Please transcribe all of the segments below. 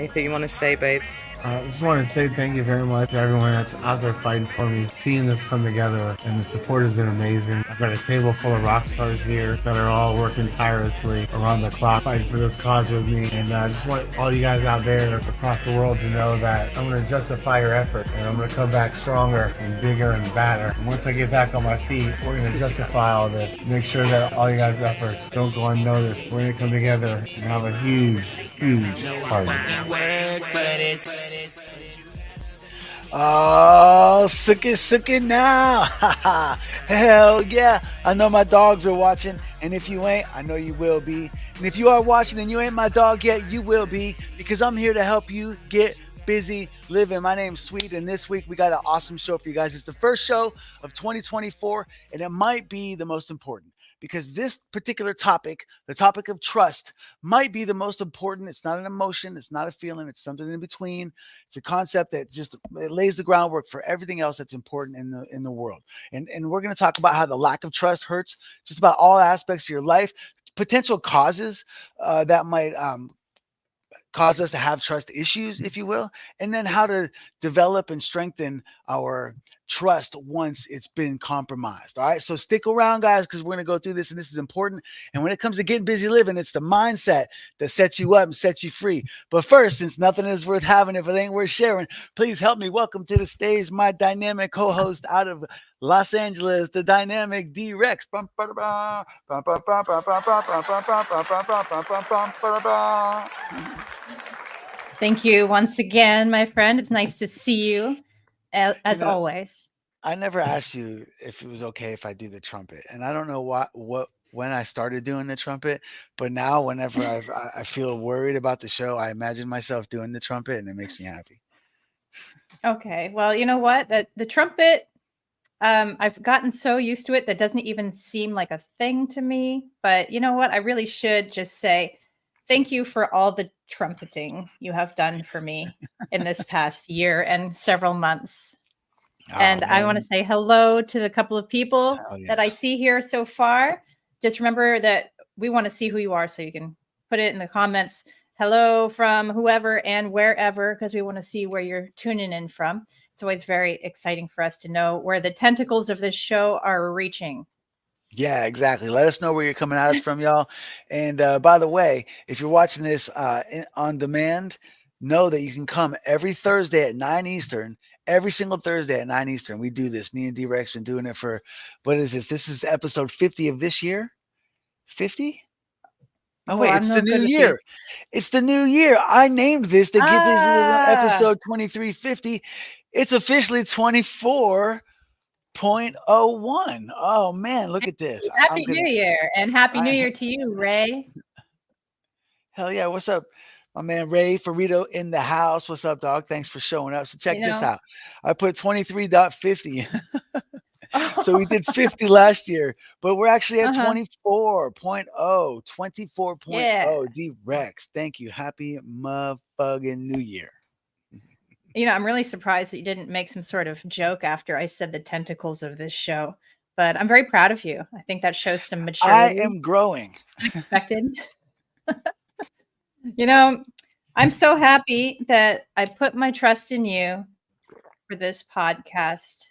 anything you want to say, babes? I just want to say thank you very much to everyone that's out there fighting for me, seeing this come together, and the support has been amazing. I've got a table full of rock stars here that are all working tirelessly around the clock fighting for this cause with me, and I just want all you guys out there across the world to know that I'm going to justify your effort, and I'm going to come back stronger and bigger and badder. And once I get back on my feet, we're going to justify all this, make sure that all you guys' efforts don't go unnoticed. We're going to come together and have a huge party. Oh, sick it now. Hell yeah. I know my dogs are watching, and if you ain't, I know you will be. And if you are watching and you ain't my dog yet, you will be, because I'm here to help you get busy living. My name's Swede, and this week we got an awesome show for you guys. It's the first show of 2024, and it might be the most important, because this particular topic, the topic of trust, might be the most important. It's not an emotion. It's not a feeling. It's something in between. It's a concept that just it lays the groundwork for everything else that's important in the world. And we're going to talk about how the lack of trust hurts just about all aspects of your life, potential causes that might cause us to have trust issues, if you will, and then how to develop and strengthen our trust once it's been compromised. All right. So stick around, guys, because we're going to go through this, and this is important. And when it comes to getting busy living, it's the mindset that sets you up and sets you free. But first, since nothing is worth having if it ain't worth sharing, please help me welcome to the stage my dynamic co-host out of Los Angeles, the dynamic D-Rex. Thank you once again, my friend. It's nice to see you, as always. I never asked you if it was okay if I do the trumpet, and I don't know when I started doing the trumpet, but now whenever I feel worried about the show, I imagine myself doing the trumpet, and it makes me happy. Okay, well, you know what? The trumpet, I've gotten so used to it that doesn't even seem like a thing to me. But you know what? I really should just say thank you for all the trumpeting you have done for me in this past year and several months. And I want to say hello to the couple of people that I see here so far. Just remember that we want to see who you are, so you can put it in the comments. Hello from whoever and wherever, because we want to see where you're tuning in from. It's always very exciting for us to know where the tentacles of this show are reaching. Yeah, exactly. Let us know where you're coming at us from, y'all. And by the way, if you're watching this on demand, know that you can come every Thursday at 9 Eastern. Every single Thursday at 9 Eastern. We do this. Me and D-Rex been doing it for, what is this? This is episode 50 of this year? 50? Oh, wait, it's the new year. It's the new year. I named this to get this episode 2350. It's officially 24.01. Oh man, look at this. Happy New Year, and Happy New Year to you, Ray. Hell yeah. What's up? My man Ray Ferrito in the house. What's up, dog? Thanks for showing up. So check this out. I put 23.50. So we did 50 last year, but we're actually at 24.0. 24.0. Yeah. D-Rex. Thank you. Happy motherfucking New Year. You know, I'm really surprised that you didn't make some sort of joke after I said the tentacles of this show, but I'm very proud of you. I think that shows some maturity. I am growing. Unexpected. You know, I'm so happy that I put my trust in you for this podcast.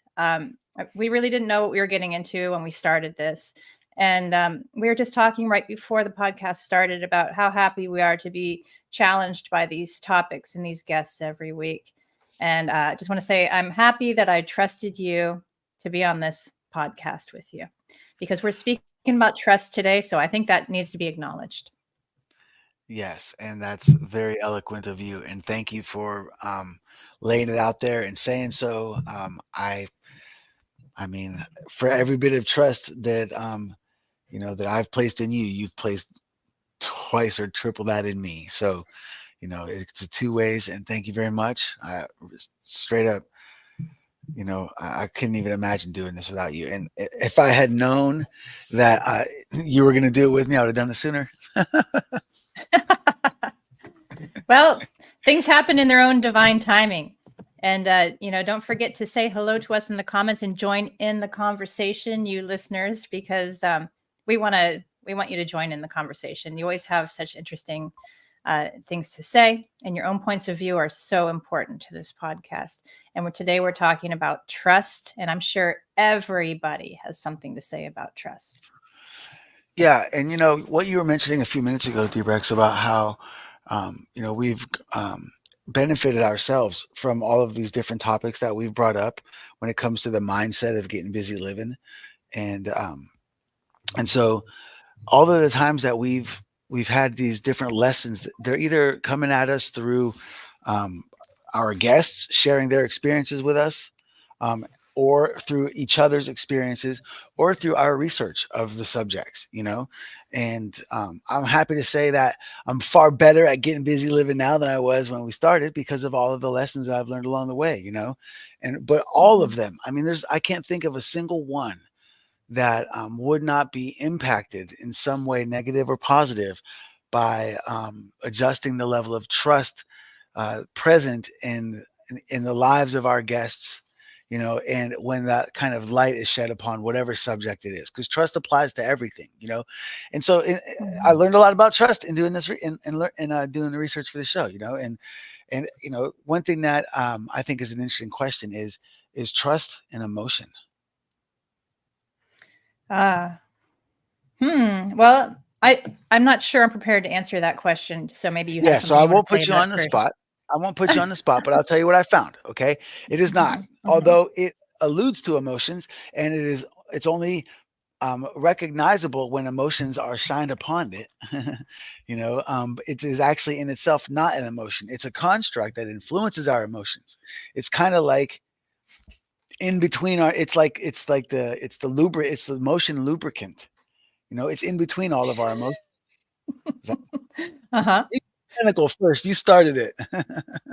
We really didn't know what we were getting into when we started this. And we were just talking right before the podcast started about how happy we are to be challenged by these topics and these guests every week. And I just want to say I'm happy that I trusted you to be on this podcast with you, because we're speaking about trust today. So I think that needs to be acknowledged. Yes, and that's very eloquent of you. And thank you for laying it out there and saying so. I mean, for every bit of trust that that I've placed in you, you've placed twice or triple that in me. So, it's a two ways. And thank you very much. Straight up, I couldn't even imagine doing this without you. And if I had known that you were going to do it with me, I would have done it sooner. Well, things happen in their own divine timing. And, don't forget to say hello to us in the comments and join in the conversation, you listeners, because we want you to join in the conversation. You always have such interesting things to say, and your own points of view are so important to this podcast. And today we're talking about trust, and I'm sure everybody has something to say about trust. Yeah, and what you were mentioning a few minutes ago, D-Rex, about how we've benefited ourselves from all of these different topics that we've brought up when it comes to the mindset of getting busy living, and so all of the times that we've had these different lessons, they're either coming at us through um, our guests sharing their experiences with us, um, or through each other's experiences, or through our research of the subjects. And I'm happy to say that I'm far better at getting busy living now than I was when we started, because of all of the lessons that I've learned along the way. But all Mhm. of them, I mean, I can't think of a single one that would not be impacted in some way, negative or positive, by adjusting the level of trust present in the lives of our guests, and when that kind of light is shed upon whatever subject it is, because trust applies to everything. And so I Mhm. learned a lot about trust in doing this doing the research for the show. And one thing that I think is an interesting question is trust an emotion? Uh, Well, I'm not sure I'm prepared to answer that question. So maybe you have Yeah, so something I you want won't to say put you about it on the first. spot. I won't put you on the spot, but I'll tell you what I found, okay? It is not. Mhm, mhm. Although it alludes to emotions, and it's only recognizable when emotions are shined upon it. It is actually in itself not an emotion. It's a construct that influences our emotions. It's kind of like in between our. It's the emotion lubricant. It's in between all of our emotions. Uh-huh. Technical first. You started it.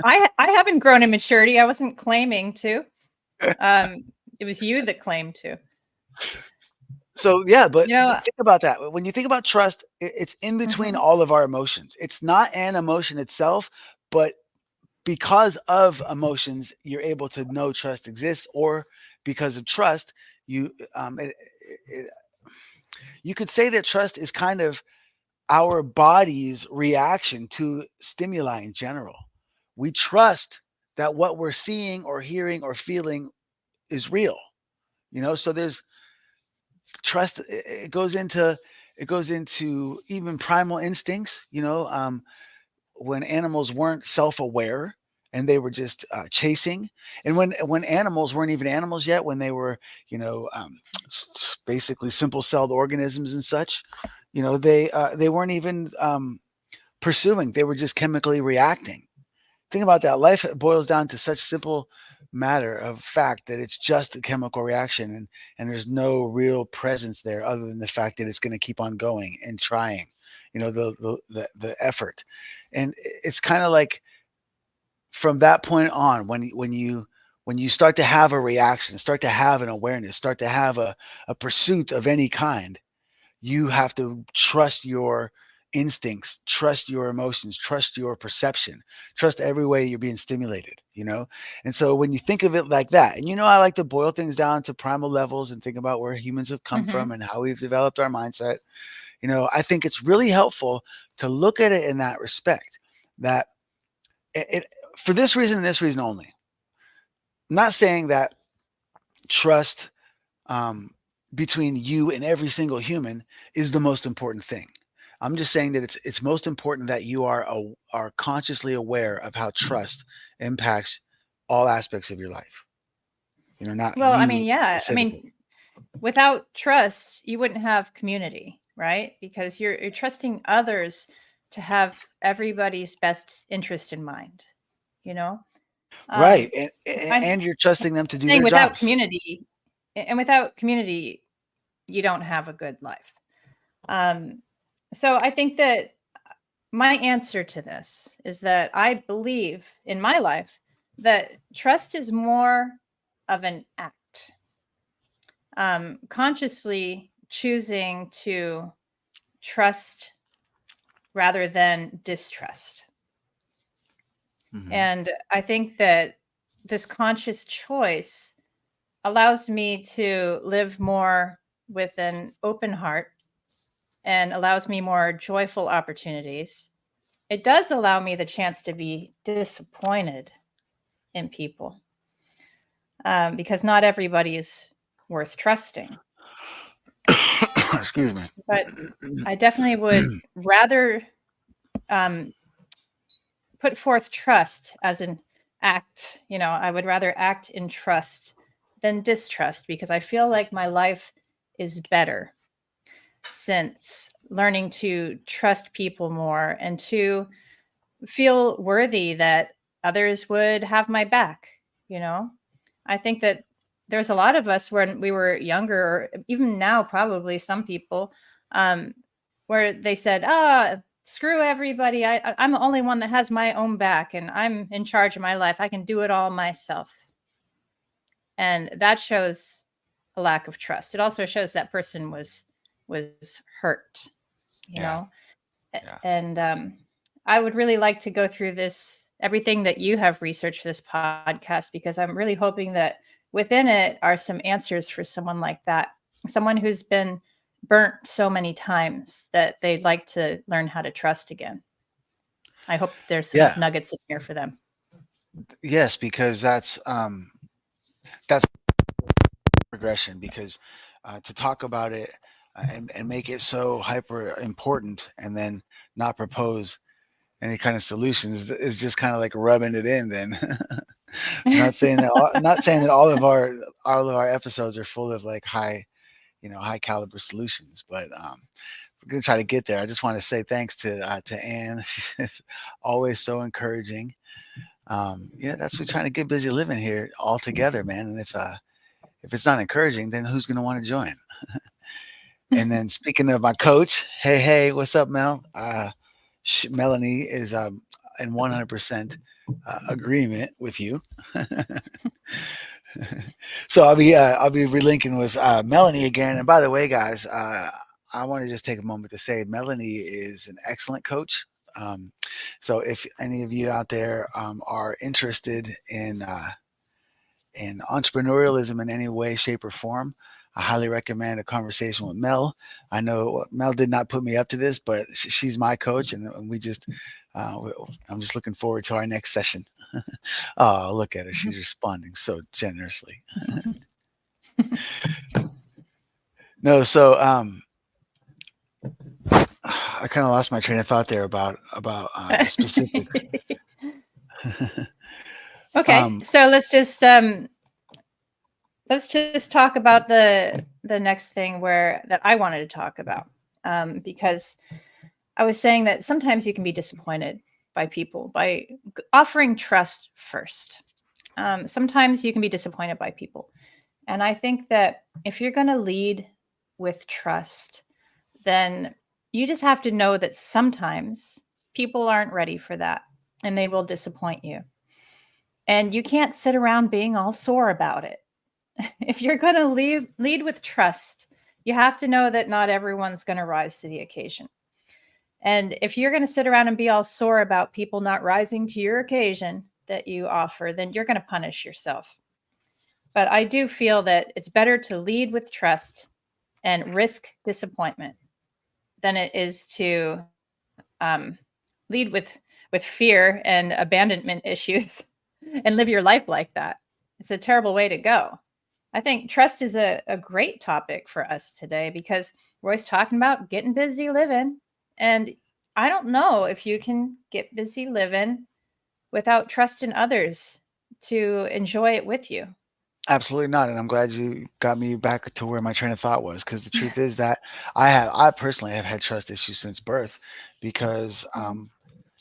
I haven't grown in maturity. I wasn't claiming to. Um, it was you that claimed to. So yeah, but You know, think about that. When you think about trust, it's in between mhm, all of our emotions. It's not an emotion itself, but because of emotions, you're able to know trust exists, or because of trust, you it, you could say that trust is kind of our body's reaction to stimuli in general. We trust that what we're seeing or hearing or feeling is real. So there's trust. It goes into even primal instincts. When animals weren't self-aware and they were just chasing, and when animals weren't even animals yet, when they were basically simple-celled organisms and such, they weren't even pursuing. They were just chemically reacting. Think about that. Life boils down to such simple matter of fact that it's just a chemical reaction, and there's no real presence there other than the fact that it's going to keep on going and trying. The effort, and it's kind of like from that point on, when you start to have a reaction, start to have an awareness, start to have a pursuit of any kind, you have to trust your instincts, trust your emotions, trust your perception, trust every way you're being stimulated. And so when you think of it like that, and I like to boil things down to primal levels and think about where humans have come from mhm, and how we've developed our mindset. I think it's really helpful to look at it in that respect, that it for this reason and this reason only. I'm not saying that trust um, between you and every single human is the most important thing. I'm just saying that it's most important that you are consciously aware of how trust impacts all aspects of your life. Not well, I you mean, yeah. I specifically. mean, without trust, you wouldn't have community, right? Because you're trusting others to have everybody's best interest in mind, you know? Right, Um, I'm and you're trusting them to do saying their without jobs. community, and without community, you don't have a good life. Um, so I think that my answer to this is that I believe in my life that trust is more of an act. Consciously choosing to trust rather than distrust. Hmm. And I think that this conscious choice allows me to live more with an open heart and allows me more joyful opportunities. it does allow me the chance to be disappointed in people, because not everybody is worth trusting. Excuse me. But I definitely would rather um, put forth trust as an act. I would rather act in trust than distrust, because I feel like my life is better since learning to trust people more and to feel worthy that others would have my back. You know, I think that there's a lot of us when we were younger, or even now, probably some people, um, where they said, screw everybody. I'm the only one that has my own back and I'm in charge of my life. I can do it all myself. And that shows a lack of trust. It also shows that person was hurt, you Yeah. know. Yeah. And I would really like to go through this, everything that you have researched for this podcast, because I'm really hoping that within it are some answers for someone like that, someone who's been burnt so many times that they'd like to learn how to trust again. I hope there's some Yeah. nuggets in here for them. Yes, because that's progression. Because to talk about it and make it so hyper important, and then not propose any kind of solutions is just kind of like rubbing it in. Then not saying that all of our episodes are full of like high caliber solutions, but we're gonna try to get there. I just want to say thanks to Anne. She's always so encouraging. Yeah, that's what we're trying to get busy living here all together, man. And if it's not encouraging, then who's gonna want to join? And then speaking of my coach, hey, what's up, Mel? Melanie is in 100% agreement with you. So I'll be relinking with Melanie again. And by the way, guys, I want to just take a moment to say Melanie is an excellent coach. So if any of you out there are interested in entrepreneurialism in any way, shape, or form, I highly recommend a conversation with Mel. I know Mel did not put me up to this, but she's my coach, and I'm just looking forward to our next session. Oh, look at her. She's responding so generously. No, so I kind of lost my train of thought there about the specifics. Okay, so let's just talk about the next thing that I wanted to talk about, because I was saying that sometimes you can be disappointed by people by offering trust first. Sometimes you can be disappointed by people, and I think that if you're going to lead with trust, then you just have to know that sometimes people aren't ready for that, and they will disappoint you. And you can't sit around being all sore about it. If you're going to lead with trust, you have to know that not everyone's going to rise to the occasion. And if you're going to sit around and be all sore about people not rising to your occasion that you offer, then you're going to punish yourself. But I do feel that it's better to lead with trust and risk disappointment than it is to lead with fear and abandonment issues and live your life like that. It's a terrible way to go. I think trust is a great topic for us today, because we're always talking about getting busy living. And I don't know if you can get busy living without trusting others to enjoy it with you. Absolutely not, and I'm glad you got me back to where my train of thought was. Because the truth is that I personally have had trust issues since birth, because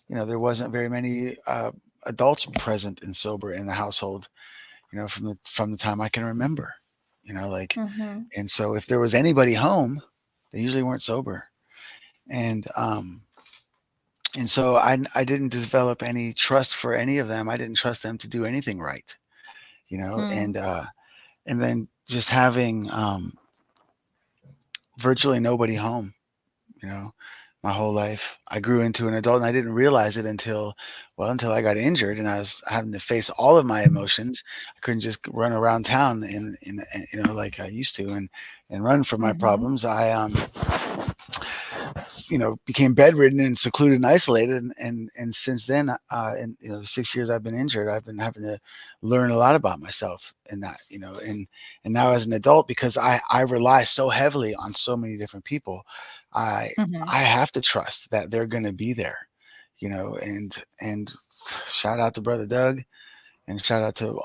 there wasn't very many adults present and sober in the household, from the time I can remember, like, Mm-hmm. and so if there was anybody home, they usually weren't sober, and so I didn't develop any trust for any of them. I didn't trust them to do anything right, Mm. and then just having virtually nobody home, you know, my whole life. I grew into an adult and I didn't realize it until I got injured and I was having to face all of my emotions. I couldn't just run around town like I used to and run from my Mm-hmm. problems. became bedridden and secluded and isolated. And since then, in the 6 years I've been injured, I've been having to learn a lot about myself in that, and now as an adult, because I rely so heavily on so many different people, I Hmm. I have to trust that they're going to be there, and shout out to brother Doug, and shout out to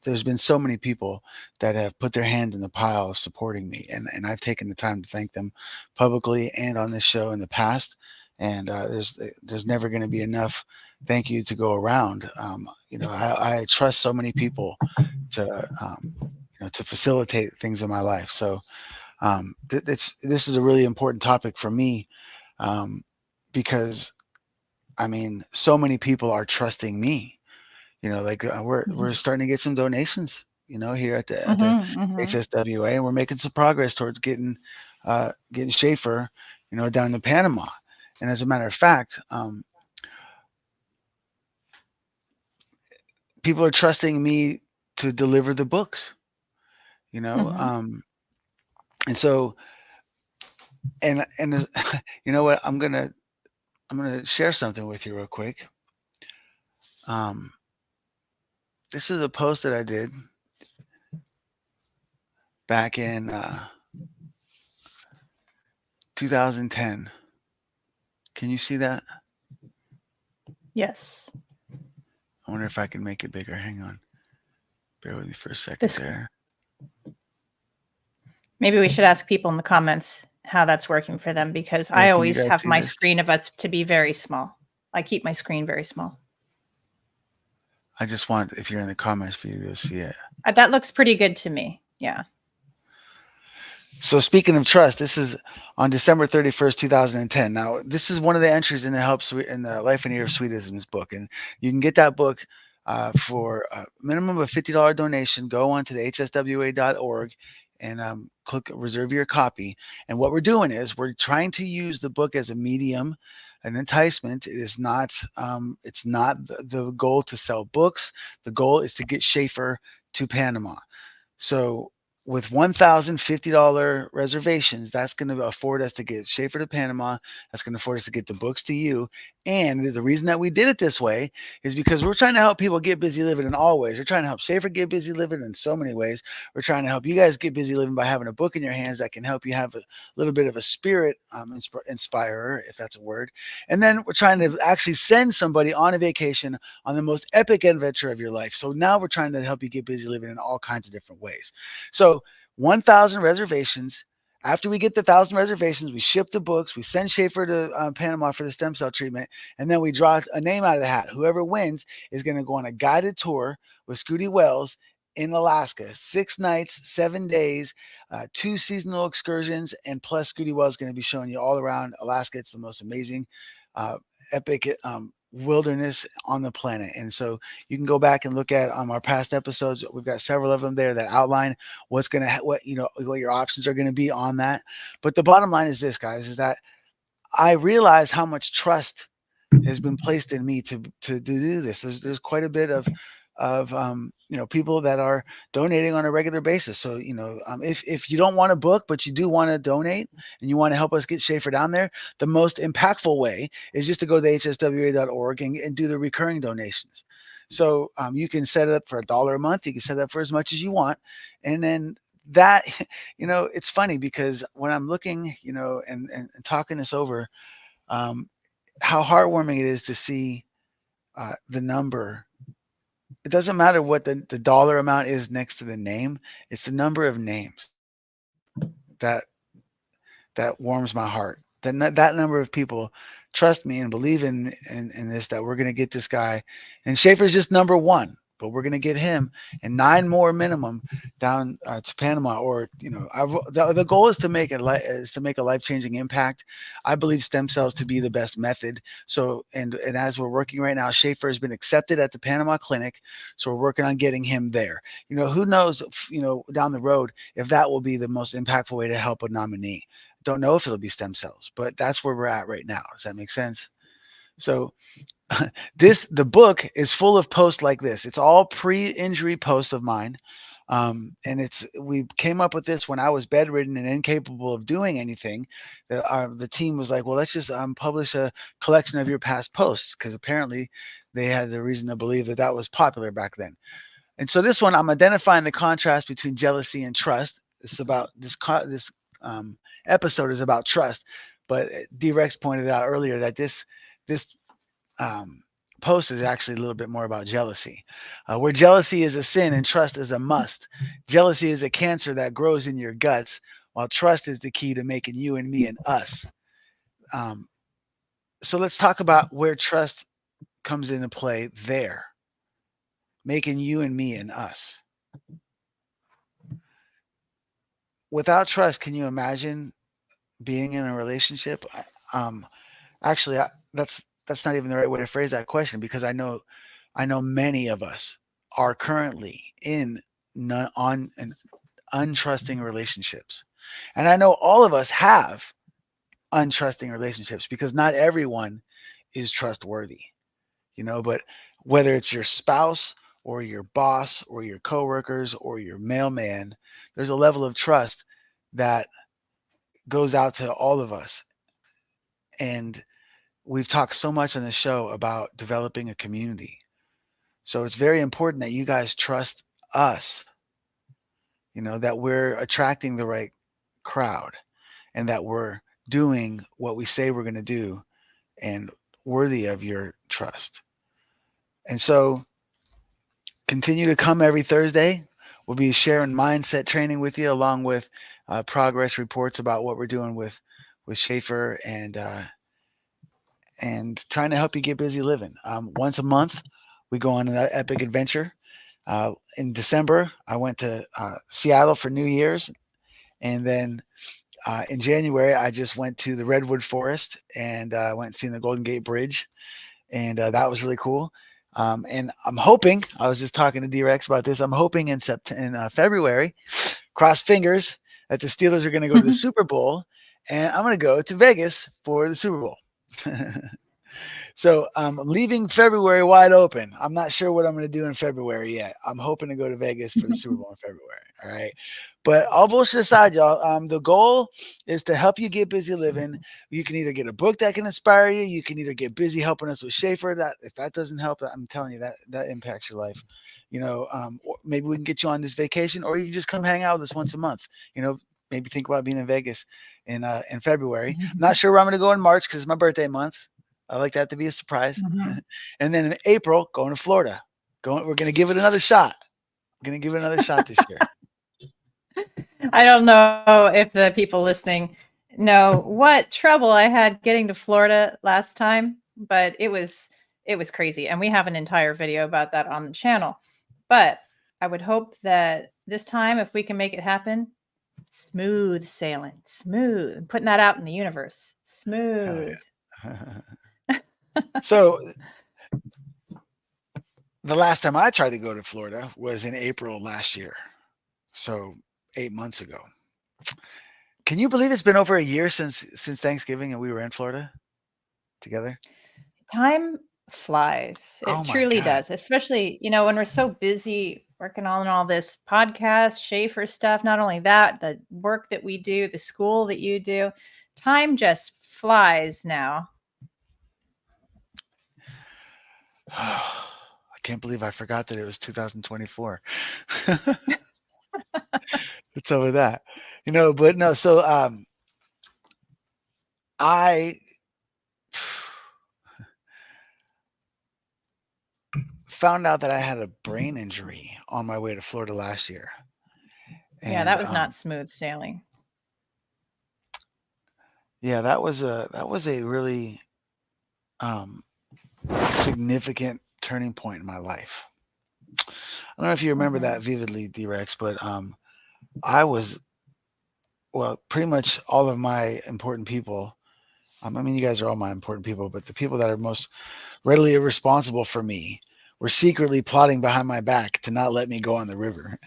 there's been so many people that have put their hand in the pile of supporting me, and I've taken the time to thank them publicly and on this show in the past. And there's never going to be enough thank you to go around. I trust so many people to to facilitate things in my life. So this is a really important topic for me, um, because I mean, so many people are trusting me. Like, we're Hmm. starting to get some donations, here at the Hmm. Hmm. HSWA, and we're making some progress towards getting Schaefer, down to Panama. And as a matter of fact, people are trusting me to deliver the books, you know, Hmm. um, and so and you know what, I'm gonna share something with you real quick. Um, this is a post that I did back in 2010. Can you see that? Yes. I wonder if I can make it bigger. Hang on. Bear with me for a second This there. maybe we should ask people in the comments how that's working for them, because Yeah, I can you always guys have see my this? screen of us to be very small. I keep my screen very small. I just want, if you're in the comments, for you to see it. That looks pretty good to me. Yeah. So speaking of trust, this is on December 31st, 2010. Now, this is one of the entries in the Life and Year of Swedism's book, and you can get that book for a minimum of a $50 donation. Go on to the hswa.org and click reserve your copy. And what we're doing is we're trying to use the book as a medium, an enticement. It is not. It's not the goal to sell books. The goal is to get Schaefer to Panama. So with $1,050 reservations, that's going to afford us to get Schaefer to Panama. That's going to afford us to get the books to you. And the reason that we did it this way is because we're trying to help people get busy living in all ways. We're trying to help Schaefer get busy living in so many ways. We're trying to help you guys get busy living by having a book in your hands that can help you have a little bit of a spirit inspirer, if that's a word. And then we're trying to actually send somebody on a vacation on the most epic adventure of your life. So now we're trying to help you get busy living in all kinds of different ways. So 1,000 reservations. After we get the 1,000 reservations, we ship the books, we send Schaefer to Panama for the stem cell treatment, and then we draw a name out of the hat. Whoever wins is going to go on a guided tour with Scooty Wells in Alaska, 6 nights, 7 days, 2 seasonal excursions, and plus Scooty Wells is going to be showing you all around Alaska. It's the most amazing, uh, epic wilderness on the planet. And so you can go back and look at our past episodes. We've got several of them there that outline what your options are going to be on that. But the bottom line is this, guys, is that I realize how much trust has been placed in me to do this. There's quite a bit of people that are donating on a regular basis. So if you don't want a book but you do want to donate and you want to help us get Schaefer down there, the most impactful way is just to go to hswa.org and do the recurring donations. So you can set it up for $1 a month. You can set it up for as much as you want, and then that it's funny because when I'm looking and talking this over, um, how heartwarming it is to see the number. It doesn't matter what the dollar amount is next to the name. It's the number of names that that warms my heart. That number of people trust me and believe in this, that we're going to get this guy. And Schaefer's just number one, but we're going to get him and 9 more minimum down to Panama. Or the goal is to make a life-changing impact. I believe stem cells to be the best method. So and as we're working right now, Schaefer has been accepted at the Panama clinic, so we're working on getting him there. Who knows, down the road, if that will be the most impactful way to help a nominee. Don't know if it'll be stem cells, but that's where we're at right now. Does that make sense? So the book is full of posts like this. It's all pre-injury posts of mine. And we came up with this when I was bedridden and incapable of doing anything. The team was like, well, let's just publish a collection of your past posts, because apparently they had the reason to believe that that was popular back then. And so this one, I'm identifying the contrast between jealousy and trust. This about this episode is about trust, but D-Rex pointed out earlier that this um, post is actually a little bit more about jealousy, where jealousy is a sin and trust is a must. Jealousy is a cancer that grows in your guts, while trust is the key to making you and me and us. Um, so let's talk about where trust comes into play there, making you and me and us. Without trust, can you imagine being in a relationship? Um, Actually, that's not even the right way to phrase that question, because I know many of us are currently in on untrusting relationships, and I know all of us have untrusting relationships, because not everyone is trustworthy, But whether it's your spouse or your boss or your coworkers or your mailman, there's a level of trust that goes out to all of us. And we've talked so much on the show about developing a community. So it's very important that you guys trust us, that we're attracting the right crowd and that we're doing what we say we're going to do and worthy of your trust. And so continue to come every Thursday. We'll be sharing mindset training with you, along with progress reports about what we're doing with Schaefer, and trying to help you get busy living. Once a month, we go on an epic adventure. In December, I went to Seattle for New Year's, and then in January, I just went to the Redwood Forest and went and seen the Golden Gate Bridge, and that was really cool. And I'm hoping, I was just talking to D-Rex about this, I'm hoping in February, cross fingers, that the Steelers are going to go to the Super Bowl, and I'm going to go to Vegas for the Super Bowl. So I'm leaving February wide open. I'm not sure what I'm going to do in February yet. I'm hoping to go to Vegas for the Super Bowl in February. All right. But all bullshit aside, y'all, the goal is to help you get busy living. You can either get a book that can inspire you. You can either get busy helping us with Schaefer. That if that doesn't help, I'm telling you that impacts your life. Maybe we can get you on this vacation, or you can just come hang out with us once a month. Maybe think about being in Vegas in February. I'm not sure where I'm going to go in March because it's my birthday month. I like that to be a surprise. Mhm. And then in April, going to Florida. We're going to give it another shot. We're going to give it another shot this year. I don't know if the people listening know what trouble I had getting to Florida last time, but it was crazy. And we have an entire video about that on the channel. But I would hope that this time, if we can make it happen, smooth sailing, smooth, putting that out in the universe, smooth. So the last time I tried to go to Florida was in April last year. So 8 months ago. Can you believe it's been over a year since Thanksgiving and we were in Florida together? Time flies. It Oh my truly God. does, especially, when we're so busy working on all this podcast, Schaefer stuff. Not only that, the work that we do, the school that you do, time just flies now. I can't believe I forgot that it was 2024. It's over that. But no, so I found out that I had a brain injury on my way to Florida last year. Yeah, And that was not smooth sailing. yeah, that was a really significant turning point in my life. I don't know if you remember that vividly, D-Rex, but I was, well, pretty much all of my important people. I mean, you guys are all my important people, but the people that are most readily responsible for me were secretly plotting behind my back to not let me go on the river.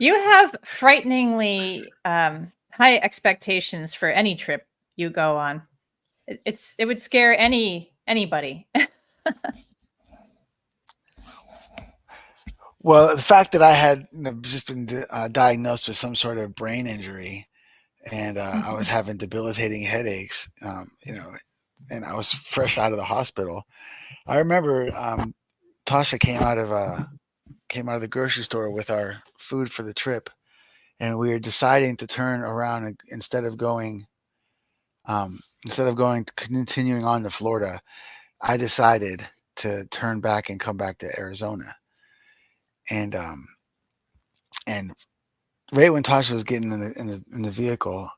You have frighteningly high expectations for any trip you go on. It would scare anybody. Well, the fact that I had just been diagnosed with some sort of brain injury, and I was Mhm. having debilitating headaches, and I was fresh out of the hospital. I remember Tasha came out of the grocery store with our food for the trip, and we were deciding to turn around instead of going continuing on to Florida. I decided to turn back and come back to Arizona, and and right when Tasha was getting in the vehicle,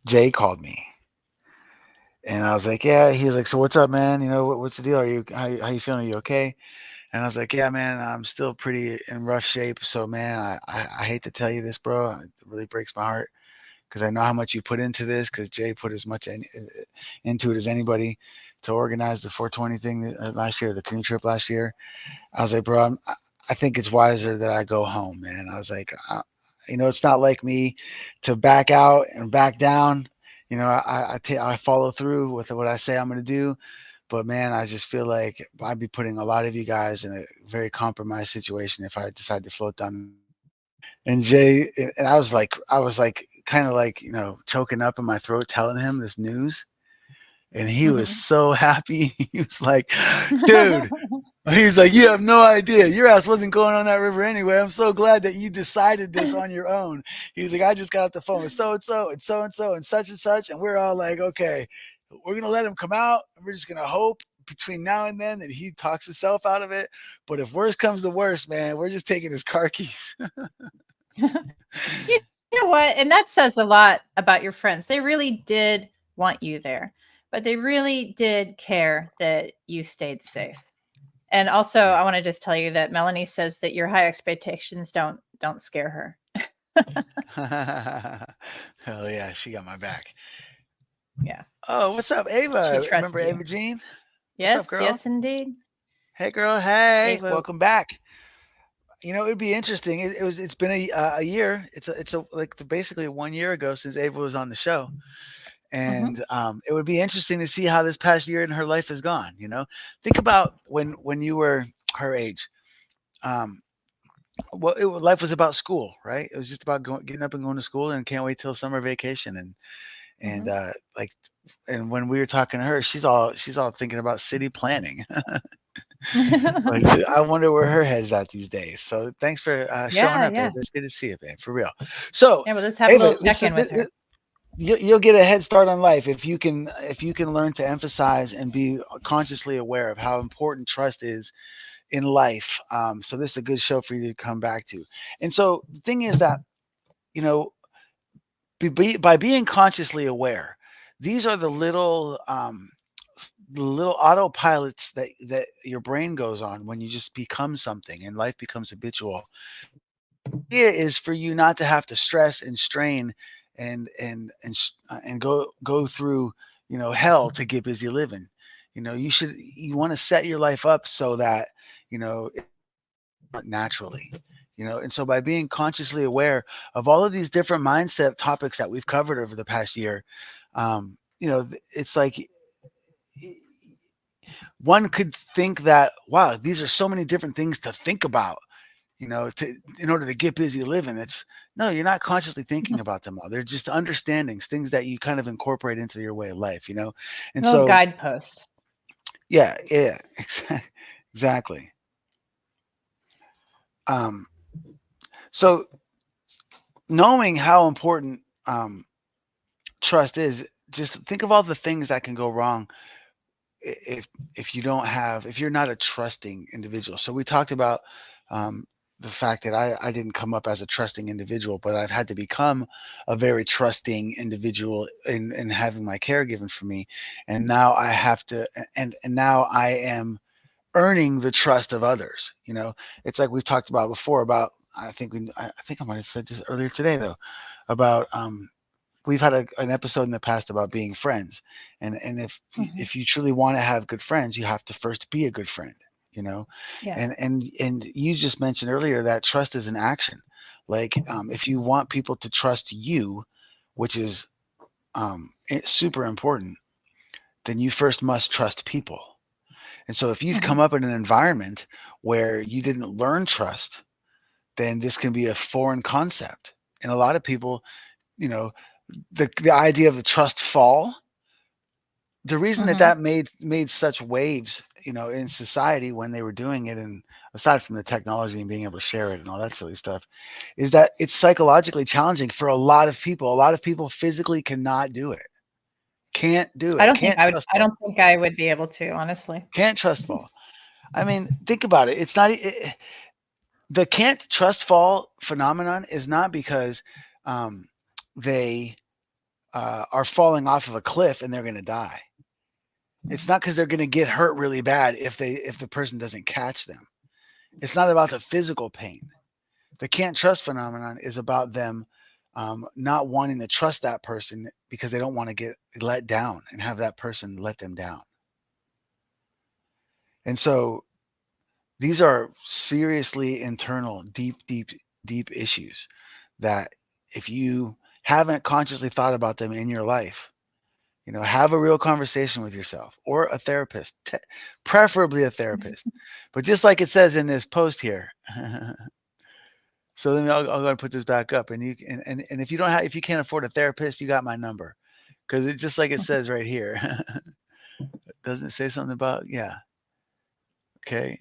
Jay called me, and I was like, "Yeah." He was like, "So what's up, man? What's the deal? How you feeling? Are you okay?" And I was like, "Yeah, man, I'm still pretty in rough shape. So, man, I hate to tell you this, bro. It really breaks my heart because I know how much you put into this. Because Jay put as much into it as anybody to organize the 420 thing last year, the canoe trip last year." I was like, "Bro, I think it's wiser that I go home, man." I was like, "It's not like me to back out and back down. I follow through with what I say I'm going to do. But man, I just feel like I'd be putting a lot of you guys in a very compromised situation if I decide to float down." And Jay, and I was like, kind of like, choking up in my throat telling him this news. And he was Mhm. so happy. He was like, "Dude," he's like, "You have no idea. Your ass wasn't going on that river anyway. I'm so glad that you decided this on your own." He was like, "I just got off the phone with so and so and so and so and such and such." And we're all like, "Okay, we're going to let him come out. And we're just going to hope between now and then that he talks himself out of it. But if worse comes to worse, man, we're just taking his car keys." You know what? And that says a lot about your friends. They really did want you there, but they really did care that you stayed safe. And also, Yeah. I want to just tell you that Melanie says that your high expectations don't scare her. Hell yeah, she got my back. Yeah, Oh, what's up, she Ava? trusts Remember you. Ava Jean? What's up, Yes, girl? yes, indeed. Hey, girl. Hey, Ava. welcome back. It'd be interesting. It's been a year. It's like basically 1 year ago since Ava was on the show, Hmm. and it would be interesting to see how this past year in her life has gone. Think about when you were her age. Um, life was about school, right? It was just about getting up and going to school, and can't wait till summer vacation. And Hmm. like, and when we were talking to her, she's all thinking about city planning. Like, I wonder where her head's at these days. So thanks for showing Yeah, up, Ava. yeah. It's good to see you, babe, for real. So, Yeah, well, let's have a Ava, little check-in with her. you'll get a head start on life if you can learn to emphasize and be consciously aware of how important trust is in life. So this is a good show for you to come back to. And so the thing is that you know by being consciously aware, these are the little autopilots that your brain goes on when you just become something and life becomes habitual. Idea is for you not to have to stress and strain and go through hell to get busy living. You want to set your life up so that it naturally. And so by being consciously aware of all of these different mindset topics that we've covered over the past year, it's like one could think that, wow, these are so many different things to think about, in order to get busy living. It's no, you're not consciously thinking about them all. They're just understandings, things that you kind of incorporate into your way of life. And Little so, guideposts. yeah, yeah, exactly. Um, so knowing how important trust is, just think of all the things that can go wrong if if you're not a trusting individual. So we talked about um, the fact that I didn't come up as a trusting individual, but I've had to become a very trusting individual in having my care given for me, and now I have to, and now I am earning the trust of others. It's like we've talked about before about. I think I might have said this earlier today though, about we've had an episode in the past about being friends, and if Hmm. if you truly want to have good friends, you have to first be a good friend, you know, Yeah. and you just mentioned earlier that trust is an action. Like, if you want people to trust you, which is super important, then you first must trust people. And so if you've Mhm. come up in an environment where you didn't learn trust, then this can be a foreign concept. And a lot of people, you know, the idea of the trust fall, the reason that Mhm. that made such waves, in society when they were doing it, and aside from the technology and being able to share it and all that silly stuff, is that it's psychologically challenging for a lot of people. A lot of people physically cannot do it. Can't do it. Can't trust I fall. don't think I would be able to, honestly. Can't trust fall. I mean, think about it. It's not the can't trust fall phenomenon is not because um, they are falling off of a cliff and they're going to die. It's not because they're going to get hurt really bad if the person doesn't catch them. It's not about the physical pain. The can't trust phenomenon is about them not wanting to trust that person because they don't want to get let down and have that person let them down. And so these are seriously internal, deep, deep, deep issues that if you haven't consciously thought about them in your life, have a real conversation with yourself or a therapist, preferably a therapist. But just like it says in this post here, so then I'll go ahead and put this back up, and and if if you can't afford a therapist, you got my number, because it's just like it says right here. Doesn't it say something about okay?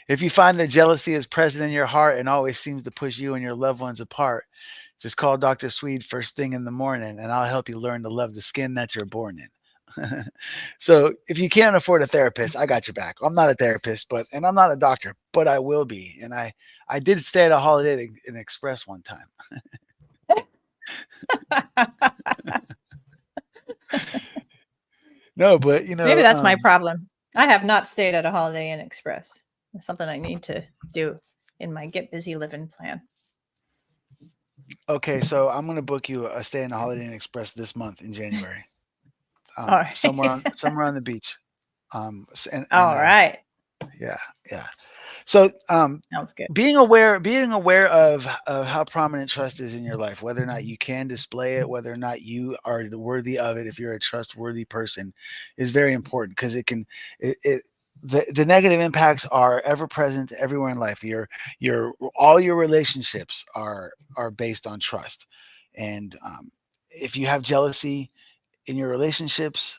If you find that jealousy is present in your heart and always seems to push you and your loved ones apart, just call Dr. Swede first thing in the morning, and I'll help you learn to love the skin that you're born in. So if you can't afford a therapist, I got your back. I'm not a therapist, and I'm not a doctor, but I will be. And I did stay at a Holiday Inn Express one time. No, but Maybe that's my problem. I have not stayed at a Holiday Inn Express. It's something I need to do in my get busy living plan. okay, so I'm gonna book you a stay in the Holiday Inn Express this month in January, All right. somewhere on the beach, All right. yeah, yeah. So Sounds good. being aware of how prominent trust is in your life, whether or not you can display it, whether or not you are worthy of it, if you're a trustworthy person, is very important, because the negative impacts are ever present everywhere in life. Your all your relationships are based on trust, and if you have jealousy in your relationships,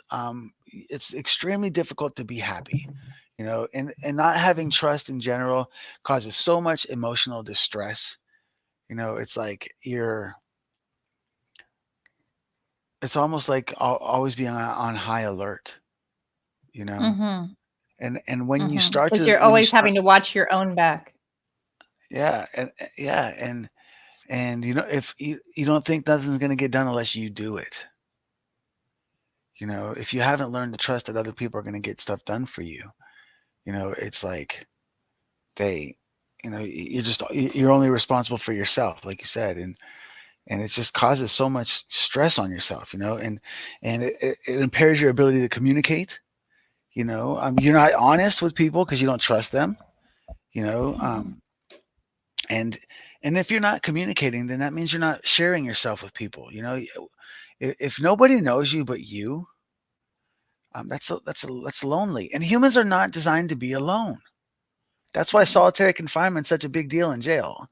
it's extremely difficult to be happy. And not having trust in general causes so much emotional distress. It's like it's almost like always being on high alert. You know, Mhm. and Because you're always having to watch your own back. yeah, yeah, and if you don't think nothing's going to get done unless you do it. If you haven't learned to trust that other people are going to get stuff done for you, it's like they you're only responsible for yourself, like you said, and it just causes so much stress on yourself, and it impairs your ability to communicate. You're not honest with people because you don't trust them. you know Mhm. um and and if you're not communicating, then that means you're not sharing yourself with people. If nobody knows you but you, that's lonely, and humans are not designed to be alone. That's why solitary confinement is such a big deal in jail,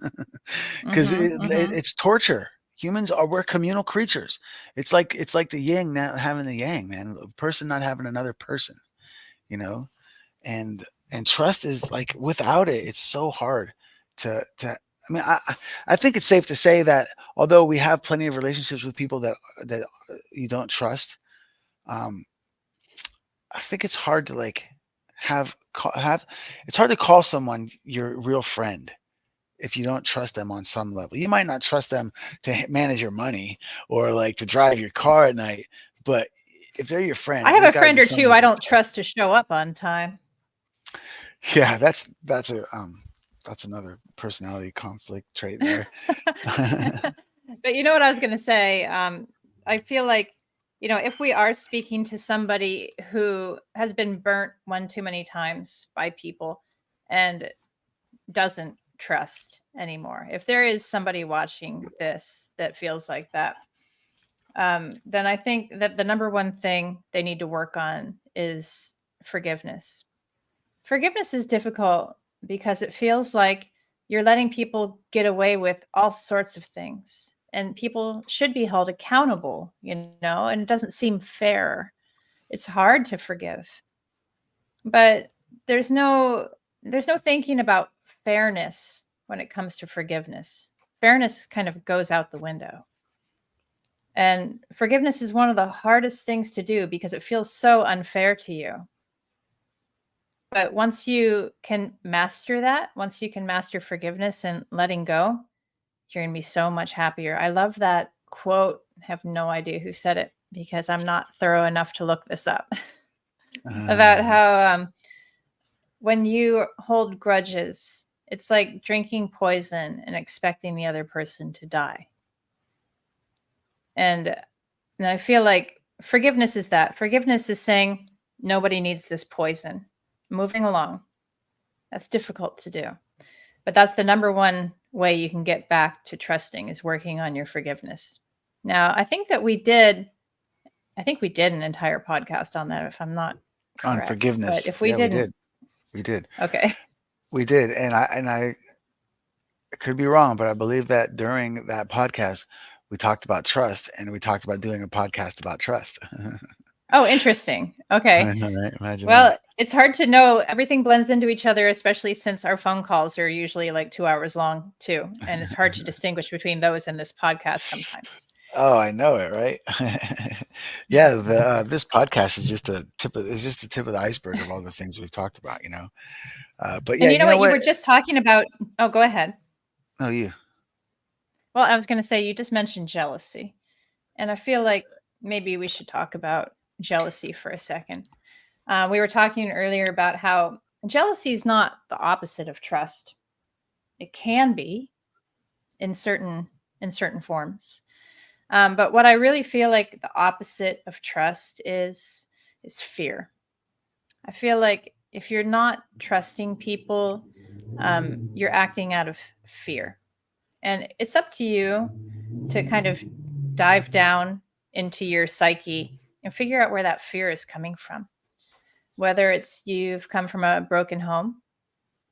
because Mhm. Mhm. it's torture. We're communal creatures. It's like the yin not having the yang, man. A person not having another person, you know. And trust is like, without it, it's so hard to. I mean, I think it's safe to say that although we have plenty of relationships with people that you don't trust, um, I think it's hard to like have. It's hard to call someone your real friend if you don't trust them on some level. You might not trust them to manage your money or like to drive your car at night, but if they're your I friend, have there's a got to friend be or some two I level of don't trust to show up on time. yeah. That's another personality conflict trait there. But you know what I was going to say? I feel like, if we are speaking to somebody who has been burnt one too many times by people and doesn't trust anymore, if there is somebody watching this that feels like that, then I think that the number one thing they need to work on is forgiveness. forgiveness is difficult because it feels like you're letting people get away with all sorts of things, and people should be held accountable, and it doesn't seem fair. It's hard to forgive, but there's no thinking about fairness when it comes to forgiveness. Fairness kind of goes out the window. And forgiveness is one of the hardest things to do because it feels so unfair to you. But once you can master that, once you can master forgiveness and letting go, you're going to be so much happier. I love that quote. I have no idea who said it because I'm not thorough enough to look this up. About how when you hold grudges, it's like drinking poison and expecting the other person to die. And I feel like forgiveness is that. Forgiveness is saying, nobody needs this poison. Moving along. That's difficult to do. But that's the number one way you can get back to trusting, is working on your forgiveness. Now, I think we did an entire podcast on that, if I'm not correct. On forgiveness. But if we didn't, we did. Okay. We did. And I could be wrong, but I believe that during that podcast, we talked about trust, and we talked about doing a podcast about trust. Oh, interesting. Okay. I know, right? Imagine well, that. It's hard to know. Everything blends into each other, especially since our phone calls are usually like 2 hours long too. And it's hard to distinguish between those and this podcast sometimes. Oh, I know it, right? Yeah, this podcast is just the tip of the iceberg of all the things we've talked about, But yeah, and you know what? You were just talking about. Oh, go ahead. Oh, you. Well, I was going to say, you just mentioned jealousy, and I feel like maybe we should talk about jealousy for a second. We were talking earlier about how jealousy is not the opposite of trust. It can be in certain forms. But what I really feel like the opposite of trust is fear. I feel like if you're not trusting people, you're acting out of fear. And it's up to you to kind of dive down into your psyche and figure out where that fear is coming from. Whether it's you've come from a broken home,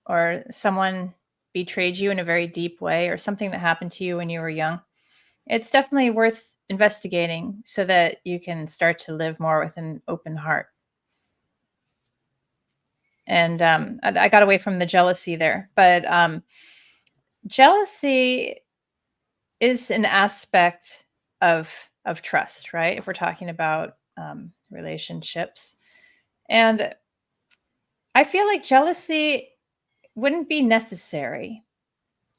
or someone betrayed you in a very deep way, or something that happened to you when you were young. It's definitely worth investigating so that you can start to live more with an open heart. And I got away from the jealousy there, but jealousy is an aspect of trust, right? If we're talking about relationships. And I feel like jealousy wouldn't be necessary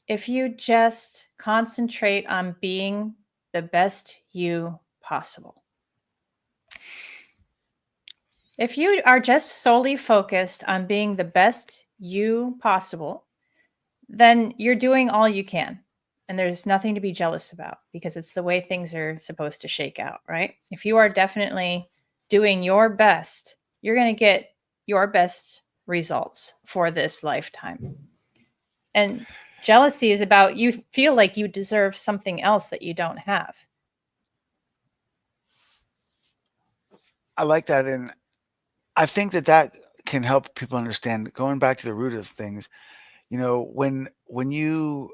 if you just concentrate on being the best you possible. If you are just solely focused on being the best you possible, then you're doing all you can. And there's nothing to be jealous about, because it's the way things are supposed to shake out, right? If you are definitely doing your best, you're going to get your best results for this lifetime. And jealousy is about you feel like you deserve something else that you don't have. I like that. And I think that can help people understand, going back to the root of things, when you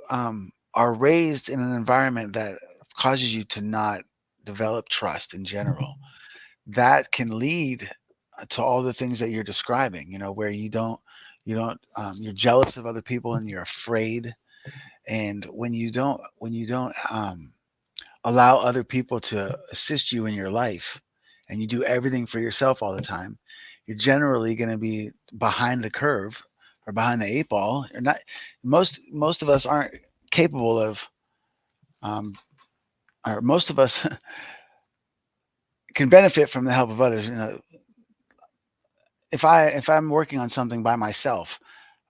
are raised in an environment that causes you to not develop trust in general, that can lead to all the things that you're describing, where you're jealous of other people and you're afraid. And when you don't allow other people to assist you in your life, and you do everything for yourself all the time, you're generally going to be behind the curve, or behind the eight ball. You're not. Most of us aren't capable of, or most of us can benefit from the help of others. If I'm working on something by myself,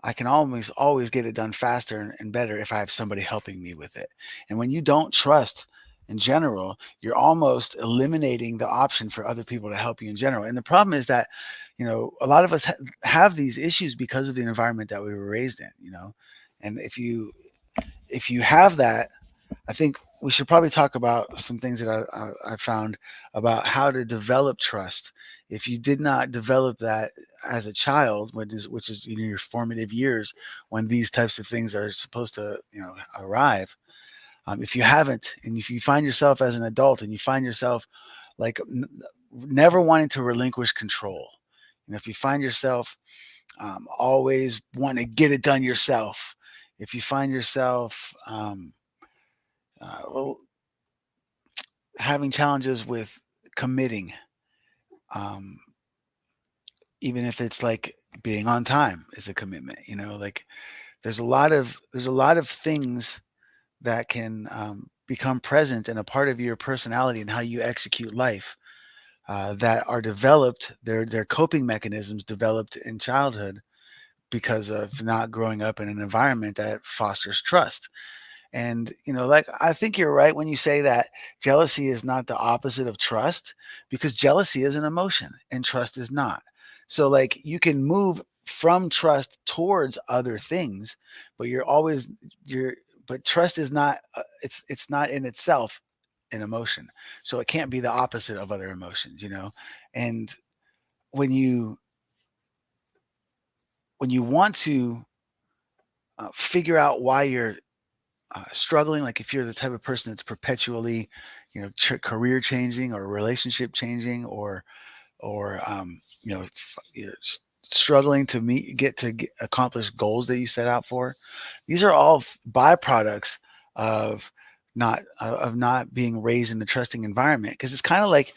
I can always get it done faster and better if I have somebody helping me with it. And when you don't trust in general, you're almost eliminating the option for other people to help you in general. And the problem is that, a lot of us have these issues because of the environment that we were raised in, and if you have that, I think we should probably talk about some things that I found about how to develop trust if you did not develop that as a child, which is in your formative years when these types of things are supposed to, arrive. If you haven't, and if you find yourself as an adult and you find yourself like never wanting to relinquish control, if you find yourself always want to get it done yourself, if you find yourself well, having challenges with committing, um, even if it's like being on time is a commitment, like there's a lot of things that can become present and a part of your personality and how you execute life, that are developed. They're coping mechanisms developed in childhood because of not growing up in an environment that fosters trust. And, like, I think you're right when you say that jealousy is not the opposite of trust, because jealousy is an emotion and trust is not. So, like, you can move from trust towards other things, but you're, but trust is not, it's not in itself an emotion. So it can't be the opposite of other emotions. And when you, when you want to figure out why you're struggling, like if you're the type of person that's perpetually, career changing or relationship changing, or struggling to accomplish goals that you set out for, these are all byproducts of not being raised in a trusting environment. Because it's kind of like,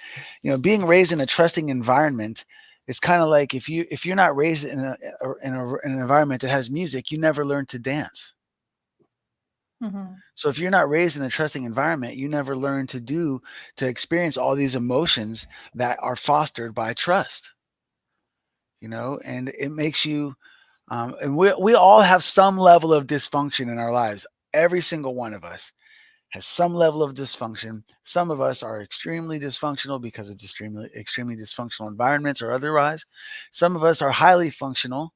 being raised in a trusting environment. It's kind of like if you're not raised in an environment that has music, you never learn to dance. Mhm. So if you're not raised in a trusting environment, you never learn to experience all these emotions that are fostered by trust. And it makes you, and we all have some level of dysfunction in our lives. Every single one of us has some level of dysfunction. Some of us are extremely dysfunctional because of extremely dysfunctional environments or otherwise. Some of us are highly functional,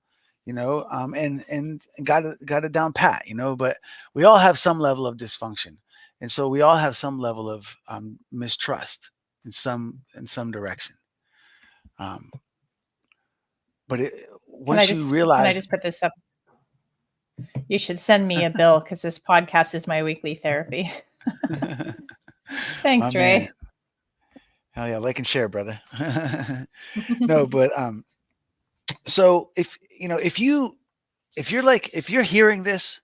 and got it down pat, But we all have some level of dysfunction, and so we all have some level of mistrust in some direction. Um, but once you Can I realize, just put this up? You should send me a bill because this podcast is my weekly therapy. my Thanks, man, Ray. hell yeah, like and share, brother. No, but so if you're hearing this